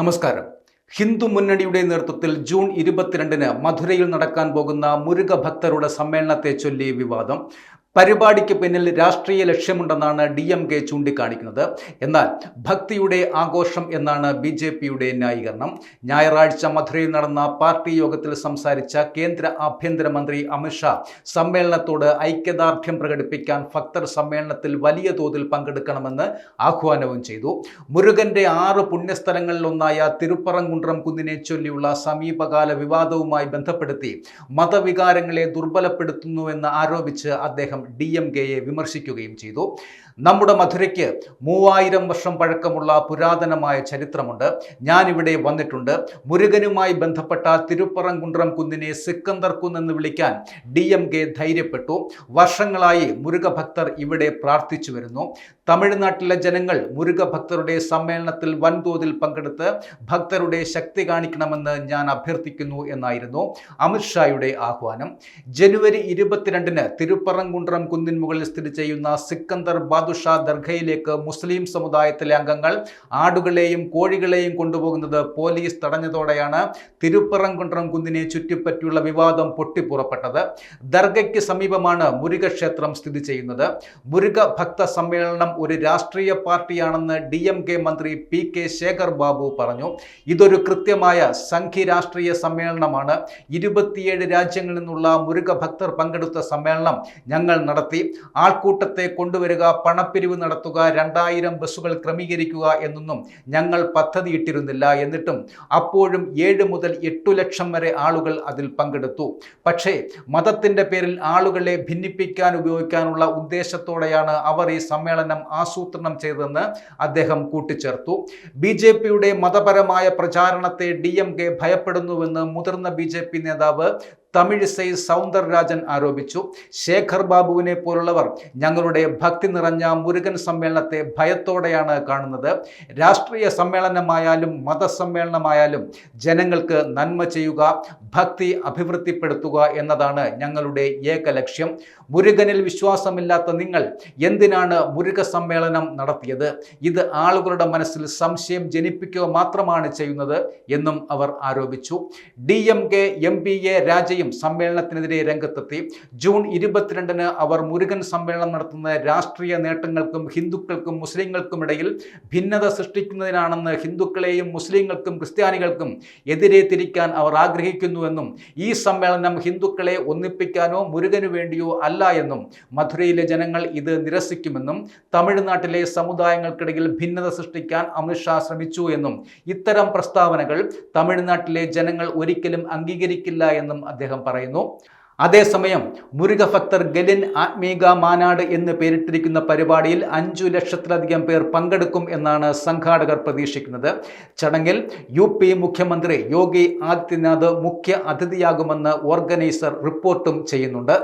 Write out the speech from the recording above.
നമസ്കാരം. ഹിന്ദു മുന്നണിയുടെ നേതൃത്വത്തിൽ ജൂൺ 22-ന് മധുരയിൽ നടക്കാൻ പോകുന്ന മുരുക ഭക്തരുടെ സമ്മേളനത്തെ ചൊല്ലി വിവാദം. പരിപാടിക്ക് പിന്നിൽ രാഷ്ട്രീയ ലക്ഷ്യമുണ്ടെന്നാണ് DMK ചൂണ്ടിക്കാണിക്കുന്നത്. എന്നാൽ ഭക്തിയുടെ ആഘോഷം എന്നാണ് BJPയുടെ ന്യായീകരണം. ഞായറാഴ്ച മധുരയിൽ നടന്ന പാർട്ടി യോഗത്തിൽ സംസാരിച്ച കേന്ദ്ര ആഭ്യന്തരമന്ത്രി അമിത് ഷാ സമ്മേളനത്തോട് ഐക്യദാർഢ്യം പ്രകടിപ്പിക്കാൻ ഭക്തർ സമ്മേളനത്തിൽ വലിയ തോതിൽ പങ്കെടുക്കണമെന്ന് ആഹ്വാനവും ചെയ്തു. മുരുകന്റെ 6 പുണ്യസ്ഥലങ്ങളിലൊന്നായ തിരുപ്പറംകുണ്ട്രം കുന്നിനെ ചൊല്ലിയുള്ള സമീപകാല വിവാദവുമായി ബന്ധപ്പെടുത്തി മതവികാരങ്ങളെ ദുർബലപ്പെടുത്തുന്നുവെന്ന് ആരോപിച്ച് അദ്ദേഹം DMKയെ വിമർശിക്കുകയും ചെയ്തു. നമ്മുടെ മധുരയ്ക്ക് 3000 വർഷം പഴക്കമുള്ള പുരാതനമായ ചരിത്രമുണ്ട്. ഞാനിവിടെ വന്നിട്ടുണ്ട്. മുരുകനുമായി ബന്ധപ്പെട്ട തിരുപ്പറംകുണ്ട്രം കുന്നിനെ സിക്കന്ദർ കുന്നെന്ന് വിളിക്കാൻ DMK ധൈര്യപ്പെട്ടു. വർഷങ്ങളായി മുരുക ഭക്തർ ഇവിടെ പ്രാർത്ഥിച്ചു വരുന്നു. തമിഴ്നാട്ടിലെ ജനങ്ങൾ മുരുക ഭക്തരുടെ സമ്മേളനത്തിൽ വൻതോതിൽ പങ്കെടുത്ത് ഭക്തരുടെ ശക്തി കാണിക്കണമെന്ന് ഞാൻ അഭ്യർത്ഥിക്കുന്നു എന്നായിരുന്നു അമിത് ഷായുടെ ആഹ്വാനം. ജനുവരി 22-ന് തിരുപ്പറംകുണ്ട്രം കുന്നിൻ മുകളിൽ സ്ഥിതി ചെയ്യുന്ന സിക്കന്ദർ ബാദുഷാ ദർഗയിലേക്ക് മുസ്ലിം സമുദായത്തിലെ അംഗങ്ങൾ ആടുകളെയും കോഴികളെയും കൊണ്ടുപോകുന്നത് പോലീസ് തടഞ്ഞതോടെയാണ് തിരുപ്പറംകുണ്ട്രം കുന്നിനെ ചുറ്റിപ്പറ്റിയുള്ള വിവാദം പൊട്ടിപ്പുറപ്പെട്ടത്. ദർഗയ്ക്ക് സമീപമാണ് മുരുക ക്ഷേത്രം സ്ഥിതി ചെയ്യുന്നത്. മുരുക ഭക്ത സമ്മേളനം ഒരു രാഷ്ട്രീയ പാർട്ടിയാണെന്ന് DMK മന്ത്രി PK ശേഖർ ബാബു പറഞ്ഞു. ഇതൊരു കൃത്യമായ സംഘി രാഷ്ട്രീയ സമ്മേളനമാണ്. 27 രാജ്യങ്ങളിൽ നിന്നുള്ള മുരുക ഭക്തർ പങ്കെടുത്ത സമ്മേളനം ഞങ്ങൾ നടത്തി. ആൾക്കൂട്ടത്തെ കൊണ്ടുവരിക, പണപ്പിരിവ് നടത്തുക, 2000 ബസ്സുകൾ ക്രമീകരിക്കുക എന്നൊന്നും ഞങ്ങൾ പദ്ധതിയിട്ടിരുന്നില്ല. എന്നിട്ടും അപ്പോഴും 7 മുതൽ 8 ലക്ഷം വരെ ആളുകൾ അതിൽ പങ്കെടുത്തു. പക്ഷേ മതത്തിന്റെ പേരിൽ ആളുകളെ ഭിന്നിപ്പിക്കാൻ ഉപയോഗിക്കാനുള്ള ഉദ്ദേശത്തോടെയാണ് അവർ ഈ സമ്മേളനം ആസൂത്രണം ചെയ്തതെന്ന് അദ്ദേഹം കൂട്ടിച്ചേർത്തു. BJPയുടെ മതപരമായ പ്രചാരണത്തെ DMK ഭയപ്പെടുന്നുവെന്ന് മുതിർന്ന BJP നേതാവ് തമിഴിസൈ സൗന്ദരരാജൻ ആരോപിച്ചു. ശേഖർ ബാബുവിനെ പോലുള്ളവർ ഞങ്ങളുടെ ഭക്തി നിറഞ്ഞ മുരുകൻ സമ്മേളനത്തെ ഭയത്തോടെയാണ് കാണുന്നത്. രാഷ്ട്രീയ സമ്മേളനമായാലും മതസമ്മേളനമായാലും ജനങ്ങൾക്ക് നന്മ ചെയ്യുക, ഭക്തി അഭിവൃദ്ധിപ്പെടുത്തുക എന്നതാണ് ഞങ്ങളുടെ ഏക ലക്ഷ്യം. മുരുകനിൽ വിശ്വാസമില്ലാത്ത നിങ്ങൾ എന്തിനാണ് മുരുക സമ്മേളനം നടത്തിയത്? ഇത് ആളുകളുടെ മനസ്സിൽ സംശയം ജനിപ്പിക്കുക മാത്രമാണ് ചെയ്യുന്നത് എന്നും അവർ ആരോപിച്ചു. DMK MPA രാജയും സമ്മേളനത്തിനെതിരെ രംഗത്തെത്തി. ജൂൺ 22-ന് അവർ മുരുകൻ സമ്മേളനം നടത്തുന്ന രാഷ്ട്രീയ നേട്ടങ്ങൾക്കും ഹിന്ദുക്കൾക്കും മുസ്ലിങ്ങൾക്കും ഇടയിൽ ഭിന്നത സൃഷ്ടിക്കുന്നതിനാണെന്ന് ഹിന്ദുക്കളെയും മുസ്ലിങ്ങൾക്കും ക്രിസ്ത്യാനികൾക്കും എതിരെ തിരിക്കാൻ അവർ ആഗ്രഹിക്കുന്നുവെന്നും ഈ സമ്മേളനം ഹിന്ദുക്കളെ ഒന്നിപ്പിക്കാനോ മുരുകനു വേണ്ടിയോ അല്ല എന്നും മധുരയിലെ ജനങ്ങൾ ഇത് നിരസിക്കുമെന്നും തമിഴ്നാട്ടിലെ സമുദായങ്ങൾക്കിടയിൽ ഭിന്നത സൃഷ്ടിക്കാൻ അമിത് ഷാ ശ്രമിച്ചു എന്നും ഇത്തരം പ്രസ്താവനകൾ തമിഴ്നാട്ടിലെ ജനങ്ങൾ ഒരിക്കലും അംഗീകരിക്കില്ല എന്നും അദ്ദേഹം പറയുന്നു. അതേസമയം മുരുക ഭക്തർ ഗലിൻ ആത്മീക മാനാട് എന്ന് പേരിട്ടിരിക്കുന്ന പരിപാടിയിൽ 5 ലക്ഷത്തിലധികം പേർ പങ്കെടുക്കും എന്നാണ് സംഘാടകർ പ്രതീക്ഷിക്കുന്നത്. ചടങ്ങിൽ UP മുഖ്യമന്ത്രി യോഗി ആദിത്യനാഥ് മുഖ്യ അതിഥിയാകുമെന്ന് ഓർഗനൈസർ റിപ്പോർട്ടും ചെയ്യുന്നുണ്ട്.